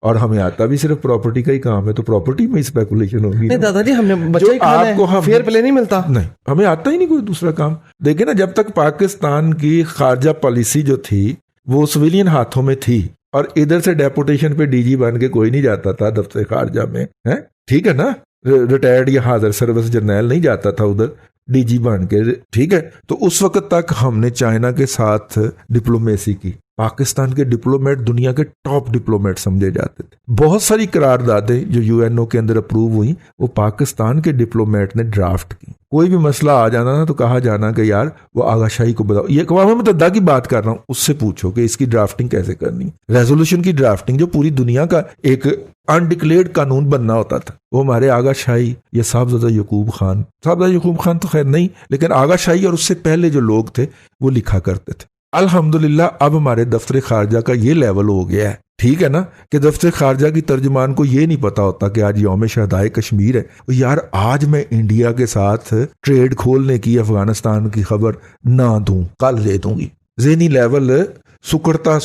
S7: और हमें आता भी सिर्फ प्रॉपर्टी का ही काम है, तो प्रॉपर्टी में स्पेकुलेशन होगी।
S1: नहीं दादाजी, हमने बच्चा ही खाना है,
S7: आपको
S1: फेयर प्ले नहीं मिलता।
S7: नहीं, हमें आता ही नहीं कोई दूसरा काम। देखिए ना, जब तक पाकिस्तान की खारजा पॉलिसी जो थी वो सिविलियन हाथों में थी और इधर से डेपुटेशन पे डीजी बन के कोई नहीं जाता था दफ्तर खारजा में, है ठीक है ना, रिटायर्ड या हाजिर सर्विस जर्नैल नहीं जाता था उधर डीजी बन के, ठीक है। तो उस वक्त तक हमने चाइना के साथ डिप्लोमेसी की। पाकिस्तान के डिप्लोमेट दुनिया के टॉप डिप्लोमेट समझे जाते थे। बहुत सारी करारदादें जो यूएनओ के अंदर अप्रूव हुई वो पाकिस्तान के डिप्लोमेट ने ड्राफ्ट की। कोई भी मसला आ जाना ना तो कहा जाना कि यार वो आगाशाही को बताओ, ये अक़वाम मुत्तहिदा की बात कर रहा हूँ, उससे पूछो कि इसकी ड्राफ्टिंग कैसे करनी। रेजोल्यूशन की ड्राफ्टिंग जो पूरी दुनिया का एक अनडिक्लेयर्ड कानून बनना होता था, वो हमारे आगाशाही या साहबजादा यकूब खान तो खैर नहीं, लेकिन आगाशाही और उससे पहले जो लोग थे वो लिखा करते थे। अल्हम्दुलिल्लाह अब हमारे दफ्तर खारजा का ये लेवल हो गया है, ठीक है ना, कि दफ्तर खारजा की तर्जुमान को ये नहीं पता होता कि आज यौम शहदाए कश्मीर है, यार आज मैं इंडिया के साथ ट्रेड खोलने की अफगानिस्तान की खबर ना दूं, कल दे दूंगी। ज़हनी लेवल सुकड़ता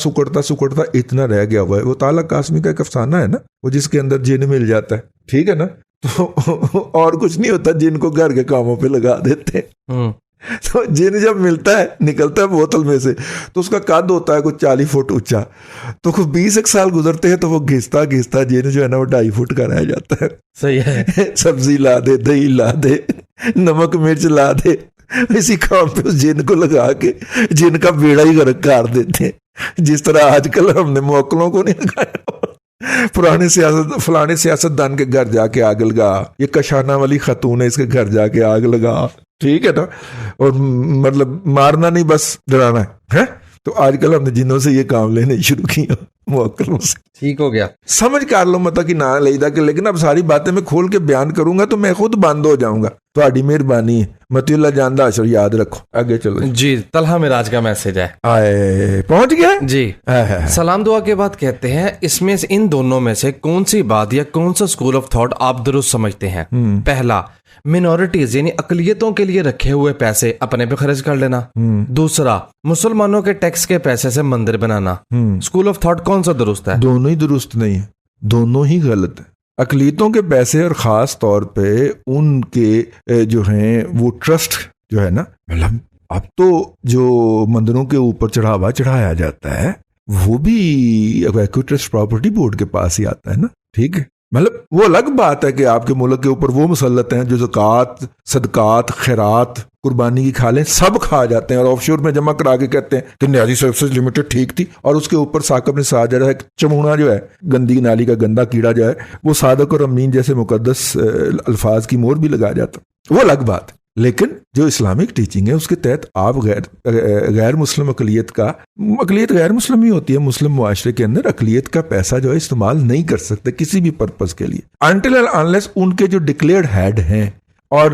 S7: इतना रह गया हुआ है। वो ताला कासमी का एक अफसाना है ना, वो जिसके अंदर जिन मिल जाता है, ठीक है ना, तो और कुछ नहीं होता, जिन को घर के कामों पे लगा देते हैं। तो जिन जब मिलता है, निकलता है बोतल में से, तो उसका कद होता है कुछ 40 फुट ऊंचा, तो कुछ 20 साल गुजरते हैं तो वो घिसता जिन जो है ना वो 2.5 फुट का रह जाता है। सही है। सब्जी ला दे, दही ला दे, नमक मिर्च ला दे, इसी काम पे उस जिन को लगा के जिन का बेड़ा ही गर्क कर देते हैं। जिस तरह आजकल हमने मुवक्किलों को नहीं लगाया, फलाने सियासतदान के घर जाके आग लगा, ये कशाना वाली खतून है इसके घर जाके आग लगा, ठीक है ना, और मतलब मारना नहीं बस डराना है। तो आजकल हमने जिन्हों से ये काम लेने शुरू किया, मुवक्किलों से। ठीक हो गया, समझ कर लो मतलब कि ना लेदा के, लेकिन अब सारी बातें मैं खोल के बयान करूंगा तो मैं खुद बंद हो जाऊंगा। तो मेहरबानी है, मतियुल्लाह जानदा अशर याद रखो। आगे चलो
S1: जी। तलहा मिराज का मैसेज है,
S7: आए पहुंच गया जी।
S1: सलाम दुआ के बाद कहते हैं, इसमें से इन दोनों में से कौन सी बात या कौन सा स्कूल ऑफ थॉट आप दुरुस्त समझते हैं? पहला, मिनॉरिटीज यानी अकलियतों के लिए रखे हुए पैसे अपने पे खर्च कर लेना। दूसरा, मुसलमानों के टैक्स के पैसे से मंदिर बनाना। स्कूल ऑफ थॉट कौन सा दुरुस्त है?
S7: दोनों ही दुरुस्त नहीं है, दोनों ही गलत है। अकलियतों के पैसे और ख़ास तौर पे उनके जो हैं वो ट्रस्ट जो है ना, मतलब अब तो जो मंदिरों के ऊपर चढ़ावा चढ़ाया जाता है वो भी ट्रस्ट प्रॉपर्टी बोर्ड के पास ही आता है ना, ठीक है। मतलब वो अलग बात है कि आपके मुल्क के ऊपर वो मुसल्लत हैं जो ज़कात, सदकात, खैरात, कुर्बानी की खालें सब खा जाते हैं और ऑफशोर में जमा करा के कहते हैं कि न्याजी सर्विसेज लिमिटेड ठीक थी, और उसके ऊपर साकब ने साजा है चमूना जो है, गंदी नाली का गंदा कीड़ा जो है, वो सादक और अमीन जैसे मुकद्दस अल्फाज की मोहर भी लगा जाता, वो अलग बात। लेकिन जो इस्लामिक टीचिंग है उसके तहत आप गैर मुस्लिम अकलियत गैर मुस्लिम ही होती है, मुस्लिम मुआशरे के अंदर अकलियत का पैसा जो है इस्तेमाल नहीं कर सकते किसी भी पर्पस के लिए, अनटिल एंड अनलेस उनके जो डिक्लेयर्ड हेड हैं। और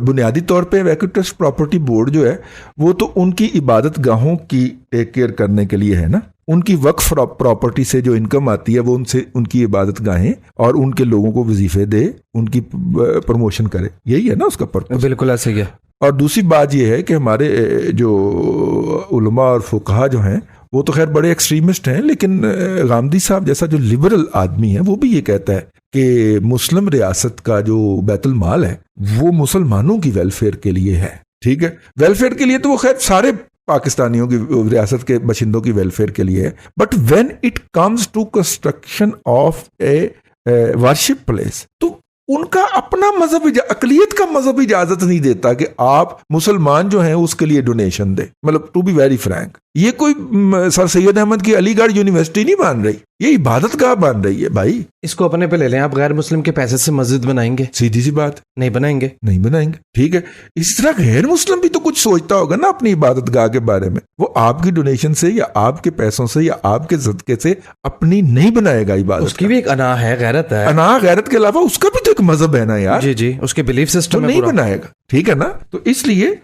S7: बुनियादी तौर पे वैक्यू ट्रस्ट प्रॉपर्टी बोर्ड जो है वो तो उनकी इबादत गाहों की टेक केयर करने के लिए है ना, उनकी वक्फ प्रॉपर्टी से जो इनकम आती है वो उनसे उनकी इबादत गाहें और उनके लोगों को वजीफे दे, उनकी प्रमोशन करे, यही है ना उसका पर्पस।
S1: बिल्कुल ऐसे ही है।
S7: और दूसरी बात यह है कि हमारे जो उलमा और फुकहा जो हैं वो तो खैर बड़े एक्सट्रीमिस्ट हैं, लेकिन गामदी साहब जैसा जो लिबरल आदमी है वो भी ये कहता है कि मुस्लिम रियासत का जो बैतुल माल है वो मुसलमानों की वेलफेयर के लिए है, ठीक है। वेलफेयर के लिए तो वो खैर सारे पाकिस्तानियों की रियासत के बशिंदों की वेलफेयर के लिए है, but when it comes to construction of a worship place तो उनका अपना मजहब, अकलियत का मजहब इजाजत नहीं देता कि आप मुसलमान जो हैं उसके लिए डोनेशन दे। मतलब टू बी वेरी फ्रैंक, ये कोई सर सैयद अहमद की अलीगढ़ यूनिवर्सिटी नहीं बन रही, ये इबादत गाह बन रही है भाई।
S1: इसको अपने पे ले लें, आप गैर मुस्लिम के पैसे से मस्जिद बनाएंगे?
S7: सीधी सी बात,
S1: नहीं बनाएंगे,
S7: नहीं बनाएंगे। ठीक है, इस तरह गैर मुस्लिम भी तो कुछ सोचता होगा ना अपनी इबादत गाह के बारे में। वो आपकी डोनेशन से या आपके पैसों से या आपके सदके से अपनी नहीं बनाएगा इबादत।
S1: उसकी भी एक अना है, गैरत है।
S7: अना गैरत के अलावा उसका भी तो एक मजहब है ना यार।
S1: जी जी, उसके बिलीफ सिस्टम
S7: तो नहीं बनाएगा, ठीक है ना। तो इसलिए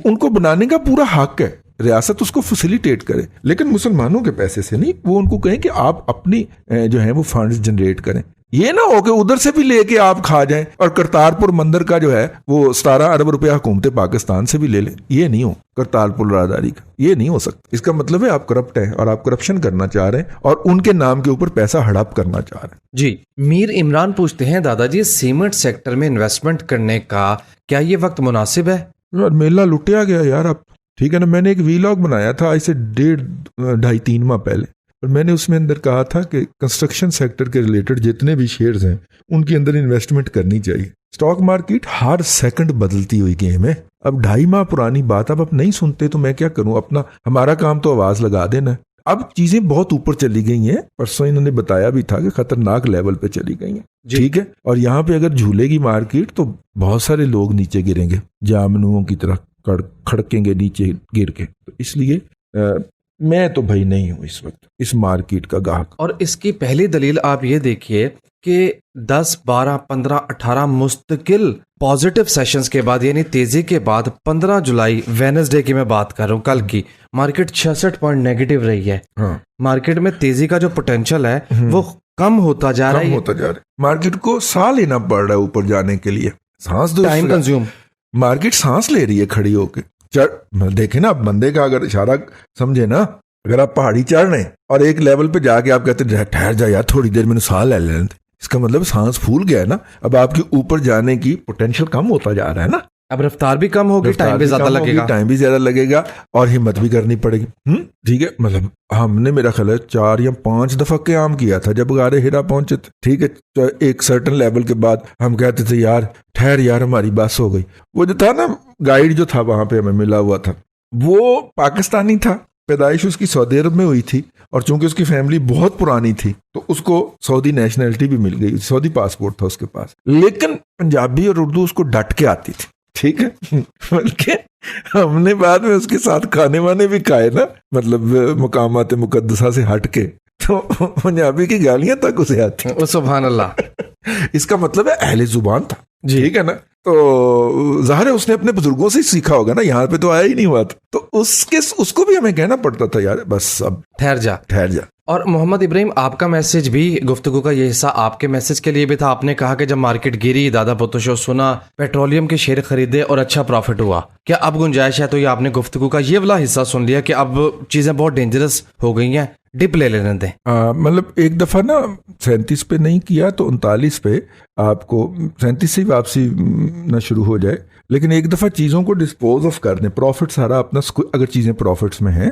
S7: उनको बनाने का पूरा हक है, रियासत उसको फैसिलिटेट करे, लेकिन मुसलमानों के पैसे से नहीं। वो उनको कहें कि आप अपनी जो है वो फंड्स जनरेट करें। ये ना हो कि उधर से भी लेके आप खा जाएं और करतारपुर मंदिर का जो है वो 17 अरब रुपया हुकूमत पाकिस्तान से भी ले लें। ये नहीं हो, करतारपुर राहदारी का ये नहीं हो सकता। इसका मतलब है आप करप्ट हैं और आप करप्शन करना चाह रहे हैं और उनके नाम के ऊपर पैसा हड़प करना चाह रहे हैं।
S1: जी, मीर इमरान पूछते हैं, दादाजी सीमेंट सेक्टर में इन्वेस्टमेंट करने का क्या ये वक्त मुनासिब है?
S7: यार मेला लुटिया गया यार अब, ठीक है ना। मैंने एक वीलॉग बनाया था आज से 1.5-2.5-3 माह पहले, और मैंने उसमें अंदर कहा था कि कंस्ट्रक्शन सेक्टर के रिलेटेड जितने भी शेयर्स हैं उनके अंदर इन्वेस्टमेंट करनी चाहिए। स्टॉक मार्केट हर सेकंड बदलती हुई गेम है। अब 2.5 माह पुरानी बात अब नहीं सुनते तो मैं क्या करूं, अपना हमारा काम तो आवाज लगा देना। अब चीजें बहुत ऊपर चली गई हैं, परसों इन्होंने बताया भी था कि खतरनाक लेवल पे चली गई हैं, ठीक है। और यहाँ पे अगर झूलेगी मार्केट तो बहुत सारे लोग नीचे गिरेंगे, जामनुओं की तरह खड़केंगे नीचे गिर के। तो इसलिए मैं तो भाई नहीं हूं इस वक्त इस मार्केट का गाहक।
S1: और इसकी पहली दलील आप ये देखिए कि 10, 12, 15, 18 मुस्तकिल पॉजिटिव सेशंस के बाद, यानी तेजी के बाद 15 जुलाई वेडनेसडे की मैं बात कर रहा हूँ, कल की मार्केट 66 पॉइंट नेगेटिव रही है। हाँ। मार्केट में तेजी का जो पोटेंशियल है वो कम होता जा रहा है।
S7: मार्केट को साह लेना पड़ रहा है ऊपर जाने के लिए, सांस
S1: टाइम कंज्यूम।
S7: मार्केट सांस ले रही है खड़ी होके। देखे ना, आप बंदे का अगर इशारा समझे ना, अगर आप पहाड़ी चढ़ रहे हैं और एक लेवल पे जाके आप कहते हैं ठहर जा यार थोड़ी देर मैंने साह ले लेने, इसका मतलब सांस फूल गया है ना। अब आपके ऊपर जाने की पोटेंशियल कम होता जा रहा है ना।
S1: अब रफ्तार भी कम होगी, टाइम भी ज्यादा लगेगा,
S7: टाइम भी ज्यादा लगेगा और हिम्मत भी करनी पड़ेगी। ठीक है, मतलब हमने मेरा ख्याल है 4 या 5 दफा क़याम किया था जब गारे हिरा पहुंचे थे, ठीक है। तो एक सर्टन लेवल के बाद हम कहते थे यार ठहर यार हमारी बस हो गई। वो जो था ना गाइड जो था वहां पे हमें मिला हुआ था, वो पाकिस्तानी था, पैदाइश उसकी सऊदी अरब में हुई थी और चूंकि उसकी फैमिली बहुत पुरानी थी तो उसको सऊदी नेशनलिटी भी मिल गई, सऊदी पासपोर्ट था उसके पास, लेकिन पंजाबी और उर्दू उसको डट के आती थी, ठीक है। बल्कि हमने बाद में उसके साथ खाने वाने भी खाए ना, मतलब मकामात मुकद्दसा से हट के, तो पंजाबी की गालियां तक उसे आती।
S1: सुभान अल्लाह।
S7: इसका मतलब है अहले जुबान था, ठीक है ना। तो जाहिर है उसने अपने बुजुर्गों से सीखा होगा ना, यहाँ पे तो आया ही नहीं हुआ था। तो उसको भी हमें कहना पड़ता था यार बस अब ठहर जा।
S1: और मोहम्मद इब्राहिम, आपका मैसेज भी, गुफ्तगू का ये हिस्सा आपके मैसेज के लिए भी था। आपने कहा कि जब मार्केट गिरी, दादा पोतो शो सुना, पेट्रोलियम के शेयर खरीदे और अच्छा प्रॉफिट हुआ। क्या अब गुंजाइश है? तो ये आपने गुफ्तगू का ये वाला हिस्सा सुन लिया कि अब चीजें बहुत डेंजरस हो गई हैं, डिप ले लेने दें।
S7: मतलब एक दफा ना 37 पे नहीं किया तो 39 पे आपको 37 से ही वापसी ना शुरू हो जाए, लेकिन एक दफा चीजों को डिस्पोज ऑफ कर दें, प्रॉफिट सारा अपना, अगर चीजें प्रॉफिट्स में हैं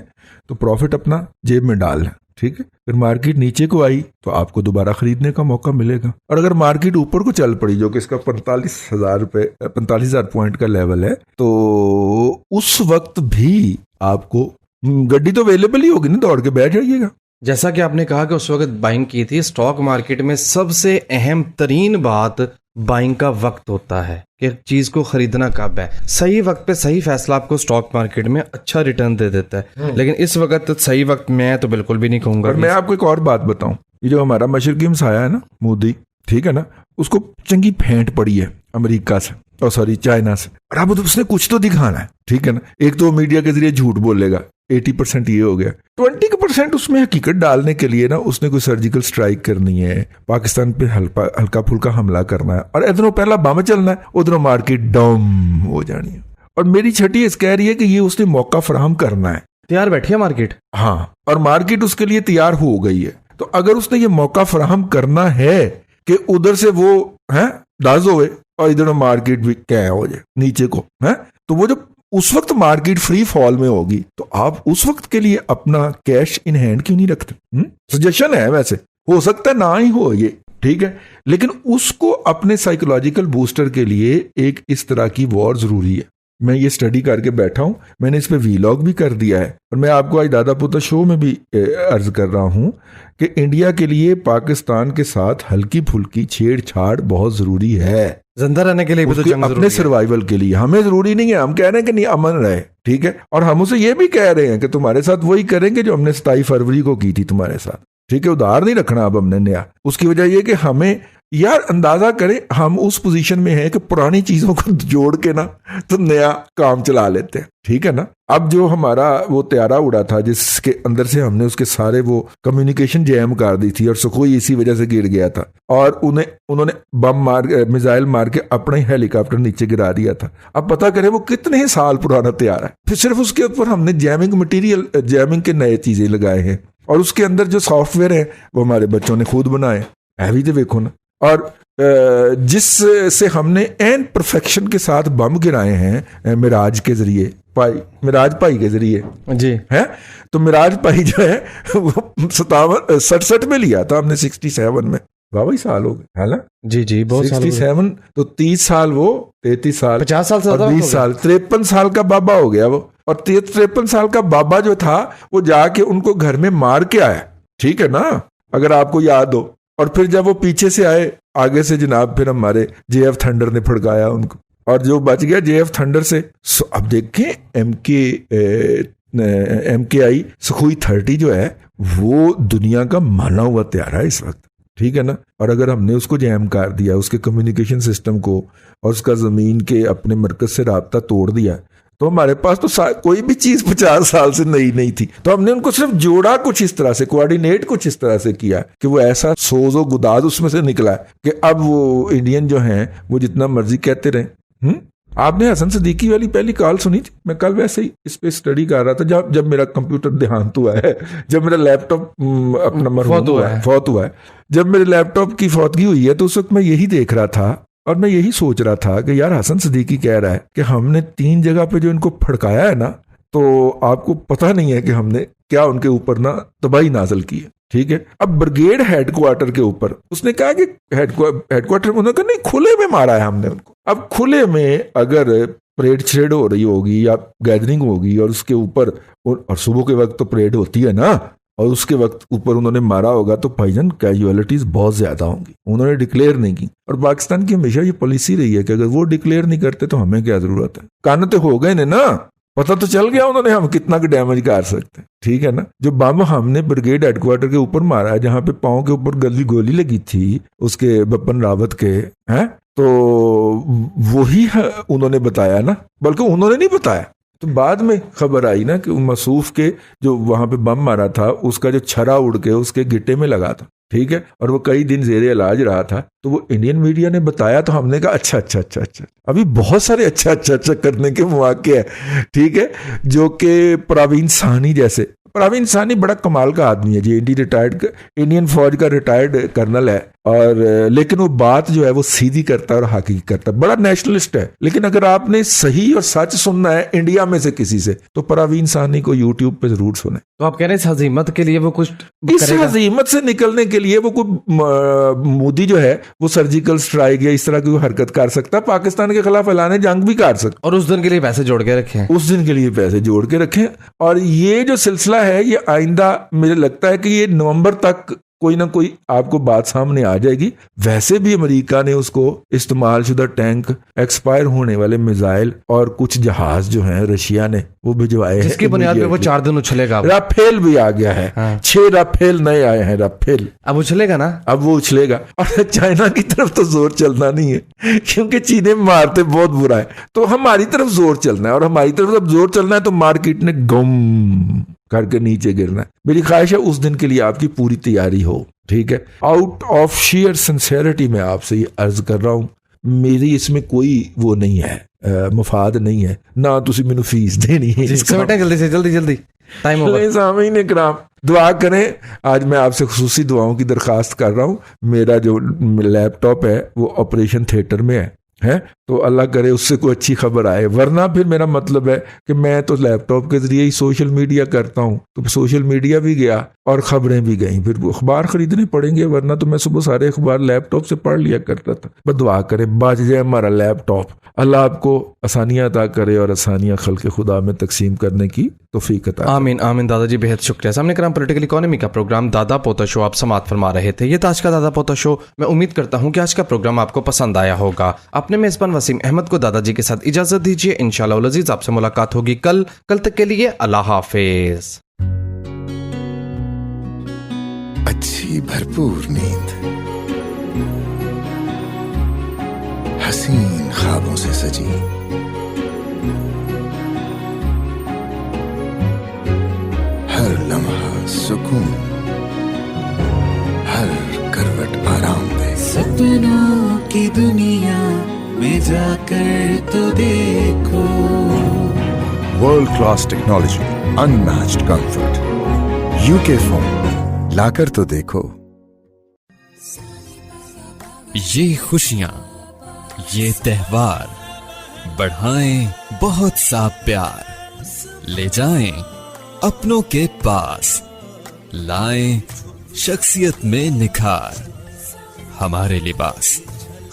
S7: तो प्रॉफिट अपना जेब में डाल लें, ठीक है। फिर मार्केट नीचे को आई तो आपको दोबारा खरीदने का मौका मिलेगा। और अगर मार्केट ऊपर को चल पड़ी, जो कि इसका 45,000 पॉइंट का लेवल है, तो उस वक्त भी आपको गड्डी तो अवेलेबल ही होगी ना, दौड़ के बैठ जाइएगा।
S1: जैसा कि आपने कहा कि उस वक्त बाइंग की थी, स्टॉक मार्केट में सबसे अहम तरीन बात बाइंग का वक्त होता है कि चीज को खरीदना कब है। सही वक्त पे सही फैसला आपको स्टॉक मार्केट में अच्छा रिटर्न दे देता है, लेकिन इस वक्त सही वक्त मैं तो बिल्कुल भी नहीं कहूंगा।
S7: और मैं आपको एक और बात बताऊं, ये जो हमारा मशरकी हमसाया है ना मोदी, ठीक है ना, उसको चंगी फेंट पड़ी है अमेरिका से और सॉरी चाइना से, और अब उसने कुछ तो दिखाना है, ठीक है ना। एक तो मीडिया के जरिए झूठ बोलेगा, 80% ये हो गया, 20% उसमें हकीकत डालने के लिए ना उसने कोई सर्जिकल स्ट्राइक करनी है, पाकिस्तान पे हल्का फुल्का हमला करना है, और इधरों पहला बम चलना है, उधरों मार्केट डाउन हो जानी है। और मेरी छठी इस कह रही है कि ये उसने मौका फराहम करना है,
S1: तैयार बैठी है मार्केट।
S7: हाँ, और मार्केट उसके लिए तैयार हो गई है। तो अगर उसने ये मौका फराहम करना है कि उधर से वो है दाज होवे और इधर मार्केट भी क्या हो जाए नीचे को, है, तो वो जब उस वक्त मार्केट फ्री फॉल में होगी तो आप उस वक्त के लिए अपना कैश इन हैंड क्यों नहीं रखते? सजेशन है, वैसे हो सकता है ना ही हो ये, ठीक है, लेकिन उसको अपने साइकोलॉजिकल बूस्टर के लिए एक इस तरह की वॉर जरूरी है। मैं ये स्टडी करके बैठा हूं, मैंने इस पे वीलॉग भी कर दिया है और मैं आपको आज दादा पोता शो में भी अर्ज कर रहा हूं कि इंडिया के लिए पाकिस्तान के साथ हल्की फुल्की छेड़छाड़ बहुत जरूरी है,
S1: जिंदा रहने के लिए भी तो जंग
S7: अपने सर्वाइवल के लिए। हमें जरूरी नहीं है, हम कह रहे हैं कि नहीं अमन रहे, ठीक है, और हम उसे ये भी कह रहे हैं कि तुम्हारे साथ वही करेंगे जो हमने 27 फरवरी को की थी तुम्हारे साथ, ठीक है, उधार नहीं रखना अब हमने नया। उसकी वजह यह कि हमें यार अंदाजा करें हम उस पोजीशन में हैं कि पुरानी चीजों को जोड़ के ना तो नया काम चला लेते हैं, ठीक है ना। अब जो हमारा वो त्यारा उड़ा था जिसके अंदर से हमने उसके सारे वो कम्युनिकेशन जैम कर दी थी और सुखोई इसी वजह से गिर गया था और उन्होंने बम मिसाइल मार के अपना ही हेलीकॉप्टर नीचे गिरा दिया था। अब पता करें वो कितने ही साल पुराना त्यारा है, फिर सिर्फ उसके ऊपर हमने जैमिंग के नए चीजें लगाए हैं और उसके अंदर जो सॉफ्टवेयर है वो हमारे बच्चों ने खुद बनाए है भी तो देखो ना। और जिससे हमने एन परफेक्शन के साथ बम गिराए हैं मिराज के जरिए, मिराज भाई के जरिए
S1: जी
S7: है। तो मिराज भाई जो है वो 67 में लिया था हमने, 67 में, वाह साल हो गए है ना।
S1: जी जी बहुत
S7: 67 तो 30 साल, वो 33 साल,
S1: 50 साल से
S7: और 20 साल, 53 साल का बाबा हो गया वो। और 53 साल का बाबा जो था वो जाके उनको घर में मार के आया, ठीक है ना, अगर आपको याद हो। और फिर जब वो पीछे से आए आगे से जनाब, फिर हमारे JF थंडर ने फड़काया उनको और जो बच गया JF थंडर से। अब देखें MKI सुखोई 30 जो है वो दुनिया का माना हुआ त्यारा है इस वक्त, ठीक है ना। और अगर हमने उसको जैम कर दिया, उसके कम्युनिकेशन सिस्टम को और उसका जमीन के अपने मरकज से राब्ता तोड़ दिया, तो हमारे पास तो कोई भी चीज 50 साल से नई नहीं थी। तो हमने उनको सिर्फ जोड़ा कुछ इस तरह से, कोऑर्डिनेट कुछ इस तरह से किया कि वो ऐसा सोजो गुदाद उसमें से निकला है कि अब वो इंडियन जो हैं वो जितना मर्जी कहते रहे। आपने हसन सदीकी वाली पहली कॉल सुनी थी? मैं कल वैसे ही इस पे स्टडी कर रहा था जब मेरा कंप्यूटर देहांत हुआ है, जब मेरा लैपटॉप अपना फौत हुआ है, जब मेरे लैपटॉप की फौतगी हुई है, तो उस वक्त मैं यही देख रहा था और मैं यही सोच रहा था कि यार हसन सदीकी कह रहा है कि हमने 3 जगह पे जो इनको फड़काया है ना, तो आपको पता नहीं है कि हमने क्या उनके ऊपर ना तबाही नाजल की है, ठीक है। अब ब्रिगेड हेडक्वार्टर के ऊपर उसने कहा कि हेडक्वार्टर में उन्होंने कहा नहीं, खुले में मारा है हमने उनको। अब खुले में अगर परेड श्रेड हो रही होगी या गैदरिंग होगी और उसके ऊपर, और सुबह के वक्त तो परेड होती है ना, और उसके वक्त ऊपर उन्होंने मारा होगा तो भाईजान कैजुअलिटीज बहुत ज्यादा होंगी। उन्होंने डिक्लेयर नहीं की और पाकिस्तान की हमेशा ये पॉलिसी रही है कि अगर वो डिक्लेयर नहीं करते तो हमें क्या जरूरत है, कान तो हो गए ना, पता तो चल गया उन्होंने हम कितना का डैमेज कर सकते हैं, ठीक है ना। जो बम हमने ब्रिगेड हेडक्वार्टर के ऊपर मारा है, जहां पे पांव के ऊपर गली गोली लगी थी उसके बपन रावत के, हैं, तो वही उन्होंने बताया ना, बल्कि उन्होंने नहीं बताया, तो बाद में खबर आई ना कि मसूफ के जो वहां पे बम मारा था उसका जो छरा उड़ के उसके गिट्टे में लगा था, ठीक है, और वो कई दिन जेरे इलाज रहा था। तो वो इंडियन मीडिया ने बताया तो हमने कहा अच्छा। अभी बहुत सारे अच्छा करने के मौके हैं, ठीक है, जो कि परवीन साहनी जैसे। परवीन साहनी बड़ा कमाल का आदमी है जी, इंडियन फौज का रिटायर्ड कर्नल है, और लेकिन वो बात जो है वो सीधी करता है और हकीकी करता है, बड़ा नेशनलिस्ट है। लेकिन अगर आपने सही और सच सुनना है इंडिया में से किसी से, तो परवीन साहनी को यूट्यूब पे जरूर सुने।
S1: तो आप कह रहे हैं इस हजीमत के लिए वो कुछ
S7: इस हजीमत से निकलने के लिए वो कोई मोदी जो है वो सर्जिकल स्ट्राइक या इस तरह की हरकत कर सकता है, पाकिस्तान के खिलाफ ऐलान जंग भी कर सकता,
S1: और उस दिन के लिए पैसे जोड़ के रखें,
S7: उस दिन के लिए पैसे जोड़ के रखें। और ये जो सिलसिला है ये आइंदा मुझे लगता है कि ये नवंबर तक कोई ना कोई आपको बात सामने आ जाएगी। वैसे भी अमेरिका ने उसको इस्तेमाल शुदा टैंक, एक्सपायर होने वाले मिसाइल और कुछ जहाज जो हैं रशिया ने वो भिजवाए हैं,
S1: जिसकी बुनियाद पे वो 4 दिन उछलेगा।
S7: राफेल भी आ गया है, हाँ। 6 राफेल नए आए हैं, राफेल अब
S1: उछलेगा ना,
S7: अब वो उछलेगा। और चाइना की तरफ तो जोर चलना नहीं है क्योंकि चीने मारते बहुत बुरा है, तो हमारी तरफ जोर चलना है, और हमारी तरफ जब जोर चलना है तो मार्केट ने गम करके नीचे गिरना है। मेरी ख्वाहिश है उस दिन के लिए आपकी पूरी तैयारी हो, ठीक है। आउट ऑफ शेयर सिंसेरिटी में आपसे ये अर्ज कर रहा हूं, मेरी इसमें कोई वो नहीं है, मुफाद नहीं है, ना तुसी मैनू फीस देनी है। जल्दी टाइम हो गया। सामीन इकराम दुआ करें, आज मैं आपसे खुसूसी दुआओं की दरखास्त कर रहा हूं। मेरा जो लैपटॉप है वो ऑपरेशन थिएटर में है, तो अल्लाह करे उससे कोई अच्छी खबर आए, वरना फिर मेरा मतलब है कि मैं तो लैपटॉप के जरिए ही सोशल मीडिया करता हूँ, तो सोशल मीडिया भी गया और ख़बरें भी गई। फिर वो अखबार ख़रीदने पड़ेंगे, वरना तो मैं सुबह सारे अखबार लैपटॉप से पढ़ लिया करता था। बस दुआ करे बच जाए हमारा लैपटॉप। अल्लाह आपको आसानियाँ अता करे और आसानियाँ खल्क़ खुदा में तकसीम करने की तौफीक अता करे।
S1: आमीन आमीन। दादाजी बेहद शुक्रिया। सामने कराम पॉलिटिकल इकोनॉमी का प्रोग्राम दादा पोता शो आप समात फरमा रहे थे। ये था आज का दादा पोता शो। मैं उम्मीद करता हूँ कि आज का प्रोग्राम आपको पसंद आया होगा। अपने मेज़बान वसीम अहमद को दादाजी के साथ इजाज़त दीजिए। इंशाअल्लाह उल अज़ीज़ आपसे मुलाकात होगी कल तक के लिए अल्लाह हाफिज़।
S2: अच्छी भरपूर नींद, हसीन ख्वाबों से सजी, हर लम्हा सुकून, हर करवट आराम दे।
S3: सपनों की दुनिया में जाकर तो देखो,
S2: world class technology, unmatched comfort, UK phone लाकर तो देखो।
S4: ये खुशियां, ये त्योहार बढ़ाएं बहुत सा प्यार, ले जाएं अपनों के पास, लाएं शख्सियत में निखार। हमारे लिबास,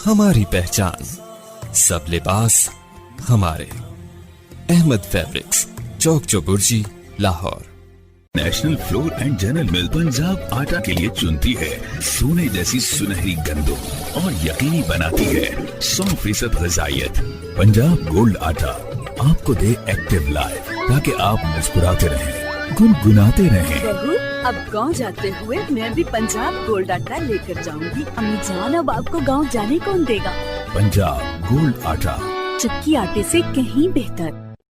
S4: हमारी पहचान, सब लिबास हमारे। Ahmad fabrics, Chowk Chauburji, Lahore.
S5: National flour and general mill Punjab आटा के लिए चुनती है सोने जैसी सुनहरी गंदम और यकीनी बनाती है 100% ग़िज़ाइयत। पंजाब गोल्ड आटा आपको दे एक्टिव लाइफ, ताकि आप मुस्कुराते रहें, गुनगुनाते रहें।
S6: बहू, अब गांव जाते हुए मैं भी पंजाब गोल्ड आटा लेकर जाऊंगी। अम्मी जान, अब आपको गांव जाने कौन देगा?
S5: पंजाब गोल्ड आटा,
S6: चक्की आटे से कहीं बेहतर।